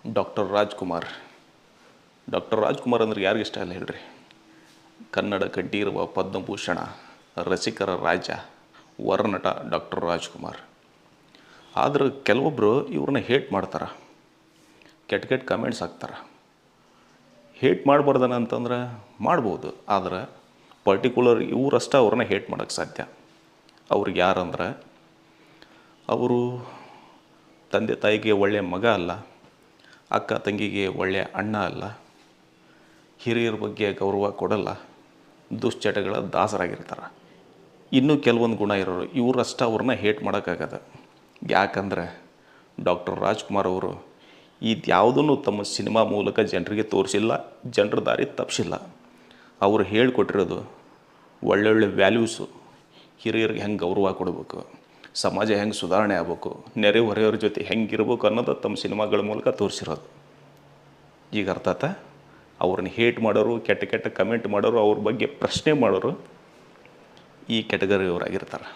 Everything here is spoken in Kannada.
ರಾಜ್ಕುಮಾರ್ ಡಾಕ್ಟರ್ ರಾಜ್ಕುಮಾರ್ ಅಂದ್ರೆ ಯಾರಿಗೆ ಇಷ್ಟ ಇಲ್ಲ ಹೇಳ್ರಿ. ಕನ್ನಡ ಕಂಠೀರವ ಪದ್ಮಭೂಷಣ, ರಸಿಕರ ರಾಜ, ವರನಟ ಡಾಕ್ಟರ್ ರಾಜ್ಕುಮಾರ್. ಆದ್ರೆ ಕೆಲವೊಬ್ಬರು ಇವ್ರನ್ನ ಹೇಟ್ ಮಾಡ್ತಾರೆ, ಕೆಟ್ಟ ಕೆಟ್ಟ ಕಮೆಂಟ್ಸ್ ಹಾಕ್ತಾರೆ. ಹೇಟ್ ಮಾಡಬಾರ್ದನ ಅಂತಂದ್ರೆ ಮಾಡ್ಬೋದು, ಆದ್ರೆ ಪರ್ಟಿಕ್ಯುಲರ್ ಇವರಷ್ಟ ಅವ್ರನ್ನ ಹೇಟ್ ಮಾಡೋಕ್ಕೆ ಸಾಧ್ಯ. ಅವ್ರಿಗೆ ಯಾರಂದ್ರೆ ಅವರು ತಂದೆ ತಾಯಿಗೆ ಒಳ್ಳೆಯ ಮಗ ಅಲ್ಲ, ಅಕ್ಕ ತಂಗಿಗೆ ಒಳ್ಳೆಯ ಅಣ್ಣ ಅಲ್ಲ, ಹಿರಿಯರ ಬಗ್ಗೆ ಗೌರವ ಕೊಡಲ್ಲ, ದುಶ್ಚಟಗಳ ದಾಸರಾಗಿರ್ತಾರೆ. ಇನ್ನೂ ಕೆಲವೊಂದು ಗುಣ ಇರೋರು ಇವರಷ್ಟ ಅವ್ರನ್ನ ಹೇಟ್ ಮಾಡೋಕ್ಕಾಗದ. ಯಾಕಂದರೆ ಡಾಕ್ಟರ್ ರಾಜ್ಕುಮಾರ್ ಅವರು ಇದ್ಯಾವುದನ್ನು ತಮ್ಮ ಸಿನಿಮಾ ಮೂಲಕ ಜನರಿಗೆ ತೋರಿಸಿಲ್ಲ, ಜನರ ದಾರಿ ತಪ್ಪಿಸಿಲ್ಲ. ಅವರು ಹೇಳಿಕೊಟ್ಟಿರೋದು ಒಳ್ಳೊಳ್ಳೆ ವ್ಯಾಲ್ಯೂಸು, ಹಿರಿಯರಿಗೆ ಹೆಂಗೆ ಗೌರವ ಕೊಡಬೇಕು, ಸಮಾಜ ಹೆಂಗೆ ಸುಧಾರಣೆ ಆಗ್ಬೇಕು, ನೆರೆಹೊರೆಯವ್ರ ಜೊತೆ ಹೆಂಗಿರ್ಬೇಕು ಅನ್ನೋದು ತಮ್ಮ ಸಿನಿಮಾಗಳ ಮೂಲಕ ತೋರಿಸಿರೋದು. ಈಗ ಅರ್ಥ ಆತ? ಅವ್ರನ್ನ ಹೇಟ್ ಮಾಡೋರು, ಕೆಟ್ಟ ಕೆಟ್ಟ ಕಮೆಂಟ್ ಮಾಡೋರು, ಅವ್ರ ಬಗ್ಗೆ ಪ್ರಶ್ನೆ ಮಾಡೋರು ಈ ಕ್ಯಾಟಗರಿಯವರಾಗಿರ್ತಾರೆ.